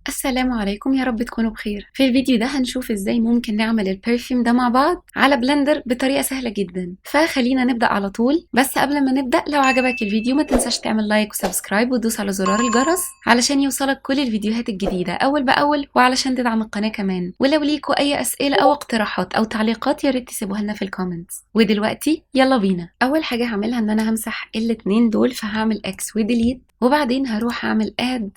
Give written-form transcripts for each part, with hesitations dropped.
السلام عليكم، يا رب تكونوا بخير. في الفيديو ده هنشوف ازاي ممكن نعمل البرفيوم ده مع بعض على بلندر بطريقة سهلة جدا. فخلينا نبدأ على طول. بس قبل ما نبدأ، لو عجبك الفيديو ما تنساش تعمل لايك وسبسكرايب وتدوس على زرار الجرس علشان يوصلك كل الفيديوهات الجديدة أول بأول، وعلشان تدعم القناة كمان. ولو ليكوا أي أسئلة أو اقتراحات أو تعليقات يا ريت تسيبوها لنا في الكومنتس. ودلوقتي يلا بينا. أول حاجة هعملها إن أنا همسح الاتنين دول، فهعمل اكس وديليت، وبعدين هروح أعمل اد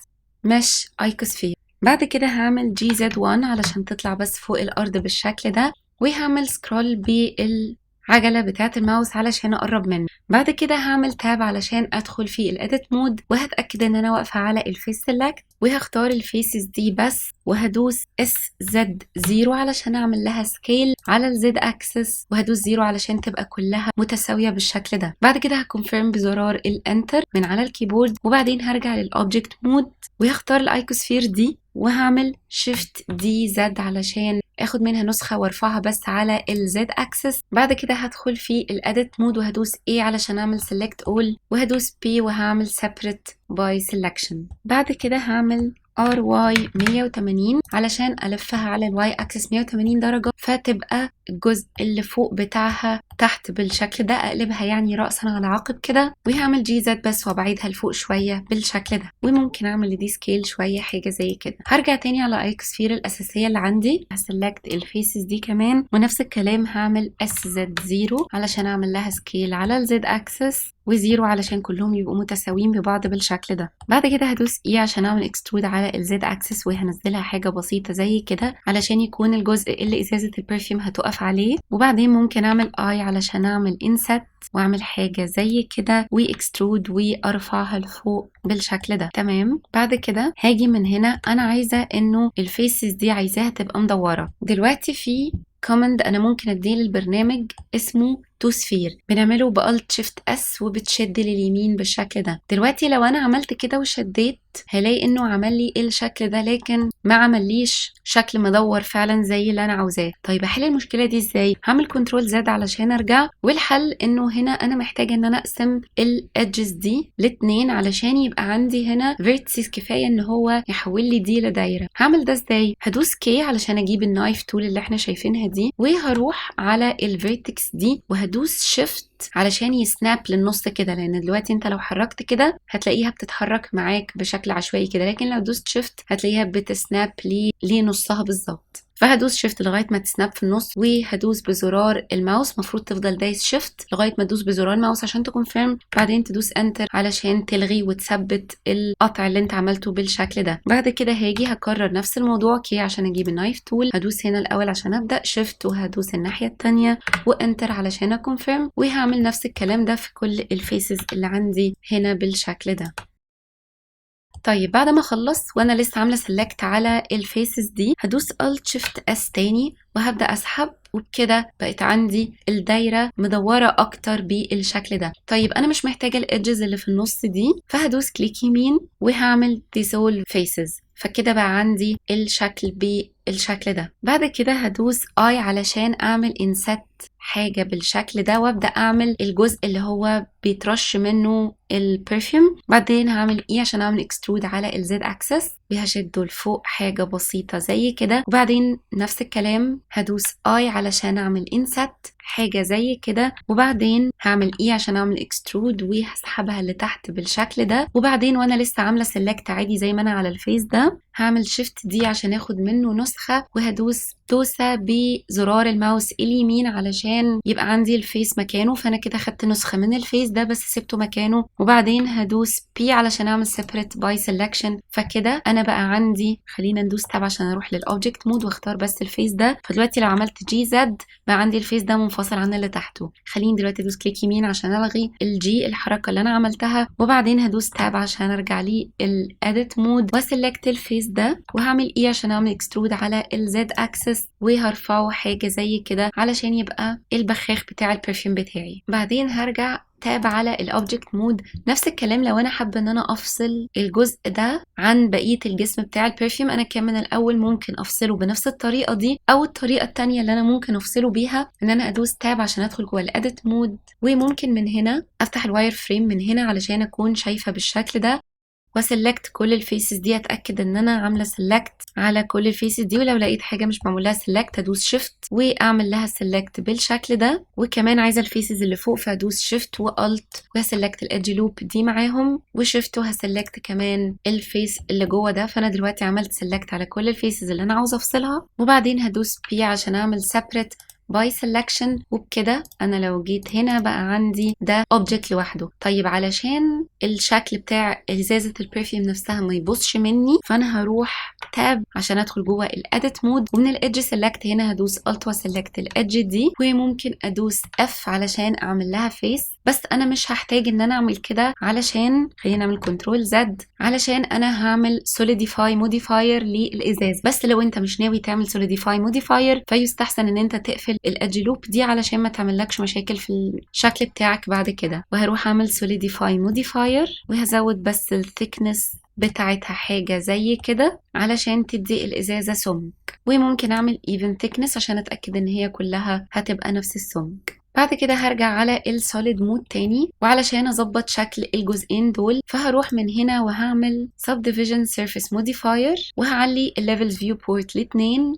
مش ايكوسفير. بعد كده هعمل GZ1 علشان تطلع بس فوق الأرض بالشكل ده، وهعمل سكرول بالعجلة بتاعة الماوس علشان أقرب منه. بعد كده هعمل تاب علشان أدخل في الإديت مود، وهتأكد إن أنا واقفة على الفيس سيلكت، وهختار الفيسز دي بس، وهدوس SZ0 علشان أعمل لها سكيل على الزد أكسس، وهدوس 0 علشان تبقى كلها متساوية بالشكل ده. بعد كده هكونفيرم بزرار الانتر من على الكيبورد، وبعدين هرجع للأوبجكت مود وهختار الأيكوسفير دي، وهعمل شيفت دي زد علشان اخد منها نسخة وارفعها بس على الزد اكسس. بعد كده هدخل في الاديت مود وهدوس A علشان اعمل select all، وهدوس B وهعمل separate by selection. بعد كده هعمل RY 180 علشان ألفها على الواي أكسس 180 درجة، فتبقى الجزء اللي فوق بتاعها تحت بالشكل ده، أقلبها يعني رأسا على عقب كده، وهعمل GZ بس وأبعدها لفوق شوية بالشكل ده، وممكن أعمل لدي سكيل شوية حاجة زي كده. هرجع تاني على ايكوسفير الأساسية اللي عندي، هسلكت الفيسز دي كمان، ونفس الكلام هعمل SZ0 علشان أعمل لها سكيل على الزد أكسس، وزيرو علشان كلهم يبقوا متساويين ببعض بالشكل ده. بعد كده هدوس E عشان اعمل اكسترود على الزد اكسس، وهنزلها حاجه بسيطه زي كده علشان يكون الجزء اللي ازازه البرفيوم هتقف عليه. وبعدين ممكن اعمل I علشان اعمل انست، واعمل حاجه زي كده واكسترود وارفعها لفوق بالشكل ده. تمام. بعد كده هاجي من هنا، انا عايزه انه الفيسز دي عايزاها تبقى مدوره. دلوقتي في كوماند انا ممكن اديه للبرنامج اسمه تو سفير، بنعمله بألت شيفت اس وبتشد لليمين بالشكل ده. دلوقتي لو انا عملت كده وشديت هلاقي انه عمل لي الشكل ده، لكن ما عمليش شكل مدور فعلا زي اللي انا عاوزاه. طيب احل المشكله دي ازاي؟ هعمل كنترول زد علشان ارجع، والحل انه هنا انا محتاجه ان انا اقسم الادجز دي لاتنين علشان يبقى عندي هنا فيرتسز كفايه ان هو يحول لي دي لدايره. هعمل ده ازاي؟ هدوس كي علشان اجيب النايف تول اللي احنا شايفينها دي، وهروح على الفيرتكس دي وهدوس شيفت علشان يسناب للنص كده، لان دلوقتي انت لو حركت كده هتلاقيها بتتحرك معاك بشكل عشوائي كده، لكن لو دوست شيفت هتلاقيها بتسناب لنصها بالظبط. فهدوس شيفت لغايه ما تسناب في النص، وهدوس بزرار الماوس، مفروض تفضل دايس شيفت لغايه ما تدوس بزرار الماوس عشان تكونفيرم، بعدين تدوس انتر علشان تلغي وتثبت القطع اللي انت عملته بالشكل ده. بعد كده هاجي هكرر نفس الموضوع كي عشان اجيب النايف تول، هدوس هنا الاول عشان ابدا شيفت، وهدوس الناحيه الثانيه وانتر علشان اكونفيرم، وهعمل نفس الكلام ده في كل الفيسز اللي عندي هنا بالشكل ده. طيب بعد ما اخلص وانا لسه عامله سيلكت على الفيسز دي، هدوس Alt Shift S تاني وهبدا اسحب، وبكده بقت عندي الدايره مدوره اكتر بالشكل ده. طيب انا مش محتاجه الادجز اللي في النص دي، فهدوس كليك يمين وهعمل Dissolve Faces، فكده بقى عندي الشكل بالشكل ده. بعد كده هدوس I علشان اعمل Inset حاجة بالشكل ده، وابدأ اعمل الجزء اللي هو بيترش منه البرفيوم. بعدين هعمل ايه عشان اعمل اكسترود على الزد اكسس، وهشده لفوق حاجة بسيطة زي كده. وبعدين نفس الكلام هدوس اي علشان اعمل انست حاجة زي كده، وبعدين هعمل ايه عشان اعمل اكسترود وهسحبها لتحت بالشكل ده. وبعدين وانا لسه عاملة سيلكت عادي زي ما انا على الفيس ده، هعمل شيفت دي عشان اخد منه نسخة، وهدوس دوسة بزرار الماوس اليمين علشان يبقى عندي الفيس مكانه، فانا كده خدت نسخة من الفيس ده بس سبته مكانه. وبعدين هدوس بي علشان اعمل separate by selection، فكده انا بقى عندي، خلينا ندوس تاب عشان اروح للاوبجكت مود واختار بس الفيس ده. فدلوقتي لو عملت جي زد بقى عندي الفيس ده منفصل عن اللي تحته. خليني دلوقتي ادوس كليك يمين عشان الغي الجي الحركة اللي انا عملتها، وبعدين هدوس تاب عشان ارجع لي الاديت مود واسلكت الفيس ده، وهعمل ايه عشان اعمل اكسترود على الزد اكسس، وهرفعه حاجة زي كده علشان يبقى البخاخ بتاع البرفيوم بتاعي. بعدين هرجع تاب على الاوبجكت مود، نفس الكلام لو انا حابه ان انا افصل الجزء ده عن بقيه الجسم بتاع البرفيوم، انا كان من الاول ممكن افصله بنفس الطريقه دي، او الطريقه التانية اللي انا ممكن افصله بيها ان انا ادوس تاب عشان ادخل جوه الاديت مود، وممكن من هنا افتح الواير فريم من هنا علشان اكون شايفه بالشكل ده، وسلكت كل الفيسز دي، اتاكد ان انا عامله سلكت على كل الفيسز دي، ولو لقيت حاجه مش معمول لها سلكت هدوس شيفت واعمل لها سلكت بالشكل ده. وكمان عايزه الفيسز اللي فوق فهدوس شيفت والت وهسلكت الادج لوب دي معاهم وشيفت، وهسلكت كمان الفيس اللي جوه ده. فانا دلوقتي عملت سلكت على كل الفيسز اللي انا عاوزه افصلها، وبعدين هدوس بي عشان اعمل separate by selection. وبكده انا لو جيت هنا بقى عندي ده object لوحده. طيب علشان الشكل بتاع ازازه البرفيوم نفسها ما يبصش مني، فانا هروح تاب عشان ادخل جوه الاديت مود، ومن الادج سيلكت هنا هدوس الت وسلكت الادج دي، وممكن ادوس اف علشان اعمل لها فيس. بس انا مش هحتاج ان انا اعمل كده، علشان خلينا نعمل كنترول زد علشان انا هعمل solidify modifier للازاز. بس لو انت مش ناوي تعمل solidify modifier فيستحسن ان انت تقفل الادج لوب دي علشان ما تعملكش مشاكل في الشكل بتاعك بعد كده. وهروح اعمل solidify modifier وهزود بس الثيكنس بتاعتها حاجة زي كده علشان تدي الازازة سمك، وممكن اعمل even thickness عشان اتأكد ان هي كلها هتبقى نفس السمك. بعد كده هرجع على السوليد مود تاني، وعلشان اظبط شكل الجزئين دول فهروح من هنا وهعمل subdivision surface modifier وهعلي الليفل فيو بورت ل2.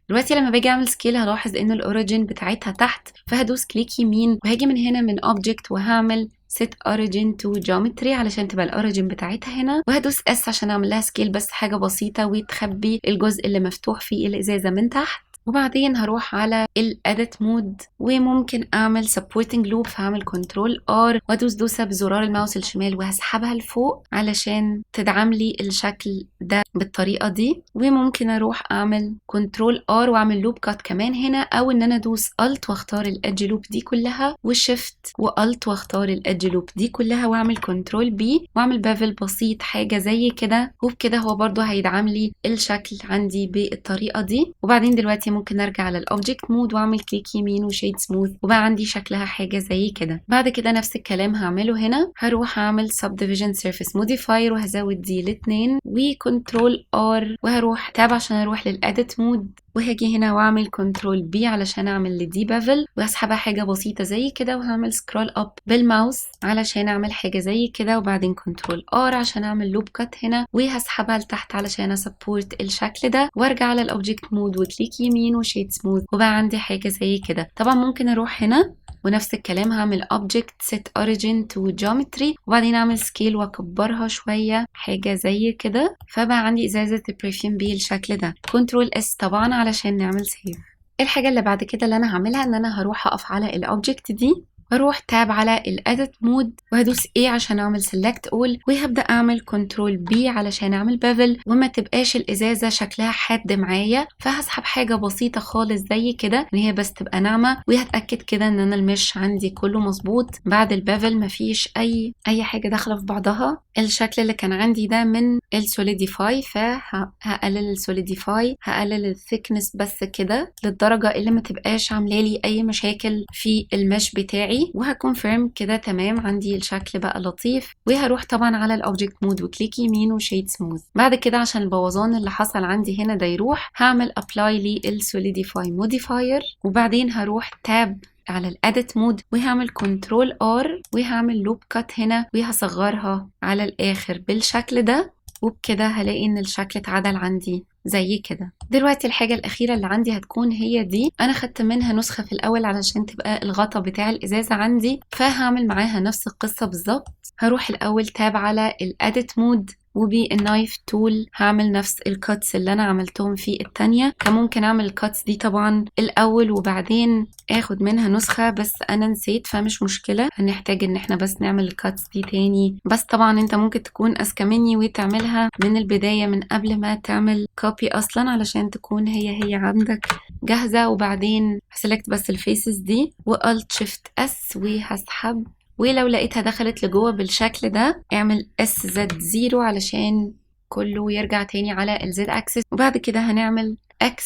دلوقتي لما باجي اعمل سكيل هلاحظ ان الاوريجين بتاعتها تحت، فهدوس كليك يمين وهاجي من هنا من object وهعمل set origin to geometry علشان تبقى الاوريجين بتاعتها هنا، وهدوس اس عشان اعمل لها سكيل بس حاجه بسيطه وتخبي الجزء اللي مفتوح فيه الازازه من تحت. وبعدين هروح على الاديت مود وممكن اعمل supporting loop، فهعمل كنترول ار وادوس دوسه بزرار الماوس الشمال وهسحبها لفوق علشان تدعم لي الشكل ده بالطريقه دي. وممكن اروح اعمل كنترول ار واعمل لوب كات كمان هنا، او ان انا ادوس الت واختار الادج لوب دي كلها وشيفت والت واختار الادج لوب دي كلها واعمل كنترول بي واعمل بافل بسيط حاجه زي كده، وبكده هو برضو هيدعم لي الشكل عندي بالطريقه دي. وبعدين دلوقتي ممكن ارجع على الاوبجكت مود واعمل كليك يمين وشيد سموث وبقى عندي شكلها حاجه زي كده. بعد كده نفس الكلام هعمله هنا، هروح اعمل subdivision surface modifier وهزود دي ل2 وكنترول ار وهروح تاب عشان اروح للاديت مود، وهاجي هنا واعمل كنترول بي علشان اعمل لدي بافل وهسحبها حاجه بسيطه زي كده، وهعمل سكرول اب بالماوس علشان اعمل حاجه زي كده، وبعدين كنترول ار عشان اعمل لوب كات هنا وهسحبها لتحت علشان اسبورت الشكل ده، وارجع على الاوبجكت مود وكليك يمين وشيد سموث وبقى عندي حاجه زي كده. طبعا ممكن اروح هنا ونفس الكلام هعمل object set origin to geometry وبعدين اعمل scale واكبرها شويه حاجه زي كده، فبقى عندي ازازه البرفيوم بالشكل ده. كنترول اس طبعا علشان نعمل سيف. الحاجه اللي بعد كده اللي انا هعملها ان انا هروح اقف على الاوبجكت دي، هروح تاب على الاديت مود وهدوس A عشان اعمل select all وهبدا اعمل كنترول B علشان اعمل بافل وما تبقاش الازازه شكلها حاد معايا، فهسحب حاجه بسيطه خالص زي كده ان هي بس تبقى ناعمه، وهتاكد كده ان انا المش عندي كله مظبوط بعد البافل مفيش اي حاجه داخله في بعضها. الشكل اللي كان عندي ده من السوليديفاي، فهقلل السوليديفاي هقلل الثيكنس بس كده للدرجه اللي ما تبقاش عامله لي اي مشاكل في المش بتاعي، وهكونفيرم كده تمام عندي الشكل بقى لطيف. وهروح طبعا على الاوبجكت مود وكليك يمين وشيد سموث. بعد كده عشان البوظان اللي حصل عندي هنا ده يروح هعمل ابلاي للسوليديفاي موديفاير وبعدين هروح تاب على الاديت مود وهعمل كنترول ار وهعمل لوب كات هنا وهصغرها على الاخر بالشكل ده، وبكده هلاقي ان الشكل اتعدل عندي زي كده. دلوقتي الحاجة الأخيرة اللي عندي هتكون هي دي، أنا خدت منها نسخة في الأول علشان تبقى الغطا بتاع الإزازة عندي، فهعمل معاها نفس القصة بالظبط. هروح الأول تاب على الأديت مود وبالنايف تول هعمل نفس الكاتس اللي انا عملتهم في التانية. كان ممكن اعمل الكاتس دي طبعا الاول وبعدين اخد منها نسخة، بس انا نسيت فمش مشكلة، هنحتاج ان احنا بس نعمل الكاتس دي تاني. بس طبعا انت ممكن تكون اذكى مني وتعملها من البداية من قبل ما تعمل كوبي اصلا علشان تكون هي عندك جاهزة. وبعدين هسلكت بس الفيسز دي والت شيفت اس وهسحب، ولو لقيتها دخلت لجوه بالشكل ده اعمل SZ0 علشان كله يرجع تاني على الزد اكسس. وبعد كده هنعمل X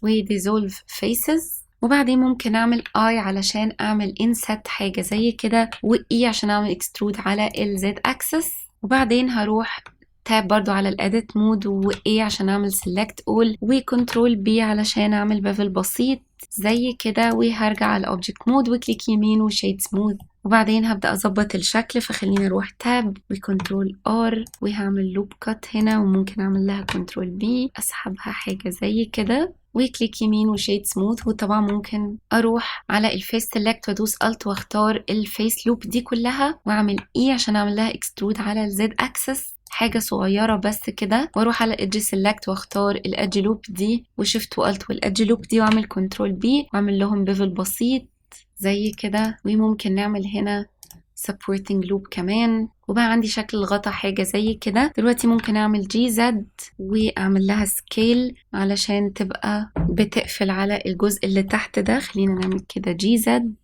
وديزولف فيسز، وبعدين ممكن اعمل I علشان اعمل انسات حاجة زي كده، وE عشان اعمل اكسترود على الزد اكسس. وبعدين هروح تاب برضو على الاديت مود وA عشان اعمل select all وكنترول B علشان اعمل بافل بسيط زي كده، وهرجع على الاوبجكت مود وكليك يمين وشيد سموث وبعدين هبدأ أظبط الشكل، فخليني أروح تاب وكنترول ار وهعمل لوب كات هنا، وممكن أعمل لها كنترول بي أسحبها حاجة زي كده وكليك يمين وشيد سموث. وطبعا ممكن أروح على الفيس سيلكت وأدوس ألت واختار الفيس لوب دي كلها وأعمل إي عشان أعمل لها اكسترود على الزد أكسس حاجة صغيرة بس كده، واروح على ايدج سيلكت واختار الادج لوب دي وشيفت والت والادج لوب دي واعمل كنترول بي واعمل لهم بيفل بسيط زي كده. وممكن نعمل هنا supporting loop كمان، وبقى عندي شكل الغطا حاجة زي كده. دلوقتي ممكن اعمل جي زد واعمل لها سكيل علشان تبقى بتقفل على الجزء اللي تحت ده. خلينا نعمل كده جي زد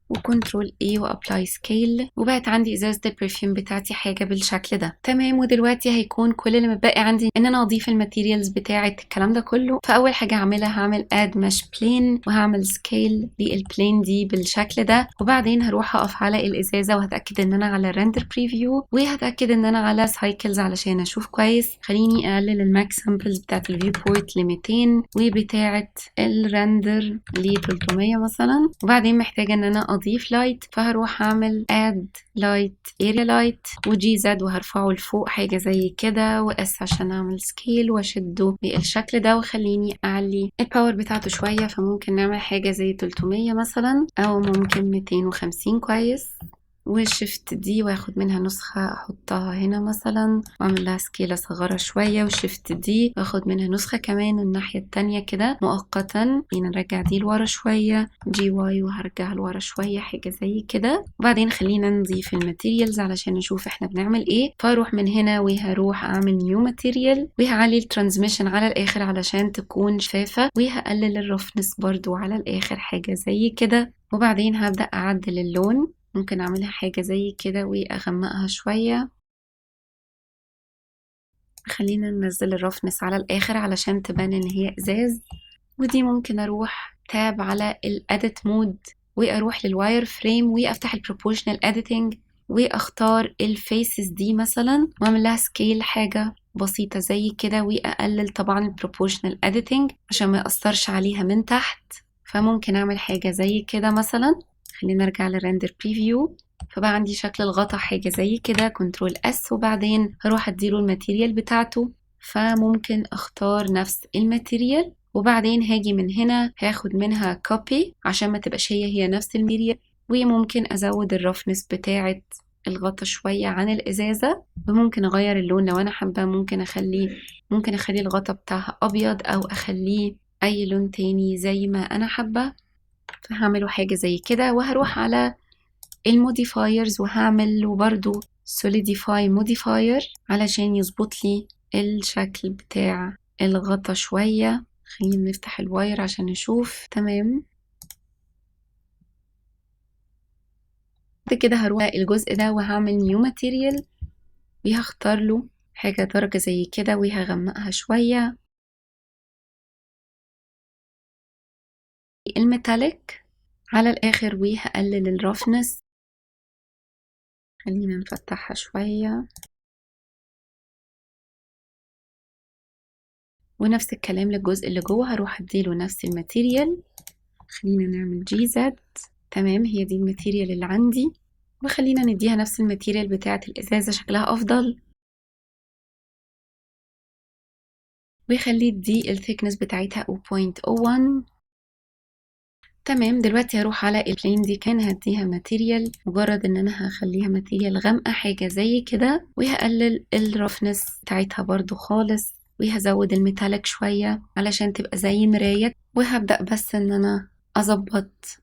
وكنترول اي وابلاي سكيل، وبقت عندي ازازه البرفيوم بتاعتي حاجه بالشكل ده. تمام، ودلوقتي هيكون كل اللي متبقي عندي ان انا اضيف الماتيريالز بتاعه الكلام ده كله. فاول حاجه هعملها هعمل اد مش بلين وهعمل سكيل للبلين دي بالشكل ده، وبعدين هروح اقف على الازازه وهتاكد ان انا على ريندر بريفيو وهتاكد ان انا على سايكلز علشان اشوف كويس. خليني اقلل الماكس سامبلز بتاعه الفيو بورت ل 200 وبتاعه الريندر ل 300 مثلا، وبعدين محتاجه ان انا اضيف لايت، فهروح اعمل اد لايت اريا لايت وجي زد وهرفعه لفوق حاجه زي كده، واس عشان اعمل سكيل واشده بالشكل ده، وخليني اعلي الباور بتاعته شويه. فممكن نعمل حاجه زي 300 مثلا او ممكن 250 كويس، وشيفت دي واخد منها نسخة احطها هنا مثلا واعمل لها سكيل اصغرها شوية، وشيفت دي واخد منها نسخة كمان الناحية التانية كده مؤقتا. نرجع دي لورا شوية جي واي وهرجع لورا شوية حاجة زي كده، وبعدين خلينا نضيف الماتيريالز علشان نشوف احنا بنعمل ايه. فاروح من هنا وهروح اعمل نيو ماتيريال وهعلي الترانسميشن على الاخر علشان تكون شفافة، وهقلل الرفنس برضو على الاخر حاجة زي كده، وبعدين هبدأ اعدل اللون. ممكن اعملها حاجة زي كده واغمقها شوية. خلينا ننزل الرفنس على الاخر علشان تبان ان هي ازاز. ودي ممكن اروح تاب على الاديت مود واروح للواير فريم وافتح البروبورشنال اديتنج واختار الفيسز دي مثلا واعمل لها سكيل حاجة بسيطة زي كده، واقلل طبعا البروبورشنال اديتنج عشان ما يأثرش عليها من تحت. فممكن اعمل حاجة زي كده مثلا. خلينا نرجع للرندر بريفيو. فبقى عندي شكل الغطا حاجة زي كده كنترول اس، وبعدين هروح اديله الماتيريال بتاعته. فممكن اختار نفس الماتيريال وبعدين هاجي من هنا هاخد منها كوبي عشان ما تبقاش هي نفس الماتيريال، وممكن ازود الرفنس بتاعة الغطا شوية عن الازازة، وممكن اغير اللون لو انا حابة. ممكن اخلي الغطا بتاعها ابيض او اخليه اي لون تاني زي ما انا حابة. فهعمله حاجة زي كده وهروح على الموديفايرز وهعمل له برضو solidify modifier علشان يظبط لي الشكل بتاع الغطا شوية. خلينا نفتح الواير عشان نشوف. تمام، كده هروح الجزء ده وهعمل نيو ماتيريال وهختار له حاجة درجة زي كده وهغمقها شوية. الميتاليك على الآخر وهقلل الرفنس. خلينا نفتحها شوية، ونفس الكلام للجزء اللي جوه هروح اديله نفس الماتيريال. خلينا نعمل جي زد. تمام، هي دي الماتيريال اللي عندي، وخلينا نديها نفس الماتيريال بتاعة الإزازة شكلها أفضل، وخلي دي الثيكنس بتاعتها 0.01. تمام، دلوقتي هروح على البلين دي كان هديها ماتيريال، مجرد ان انا هخليها ماتيريال غامقة حاجة زي كده، وهقلل الرفنس بتاعتها برضو خالص، وهزود الميتاليك شوية علشان تبقى زي مراية. وهبدأ بس ان انا اظبط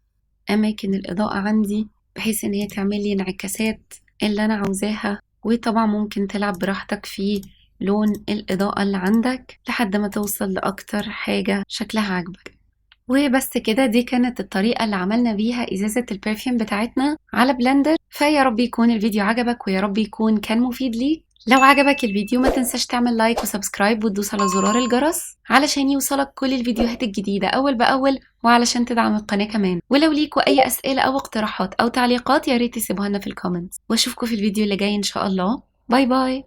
اماكن الاضاءة عندي بحيث ان هي تعمل لي انعكاسات اللي انا عاوزاها. وطبعا ممكن تلعب براحتك في لون الاضاءة اللي عندك لحد ما توصل لاكتر حاجة شكلها عاجبك. وبس كده، دي كانت الطريقة اللي عملنا بيها إزازة البرفيوم بتاعتنا على بلندر. فيا رب يكون الفيديو عجبك ويا رب يكون كان مفيد ليك. لو عجبك الفيديو ما تنساش تعمل لايك وسبسكرايب وتدوس على زرار الجرس علشان يوصلك كل الفيديوهات الجديدة أول بأول، وعلشان تدعم القناة كمان. ولو ليكوا أي أسئلة أو اقتراحات أو تعليقات يا ريت تسيبوها لنا في الكومنتس، وأشوفكوا في الفيديو اللي جاي إن شاء الله. باي باي.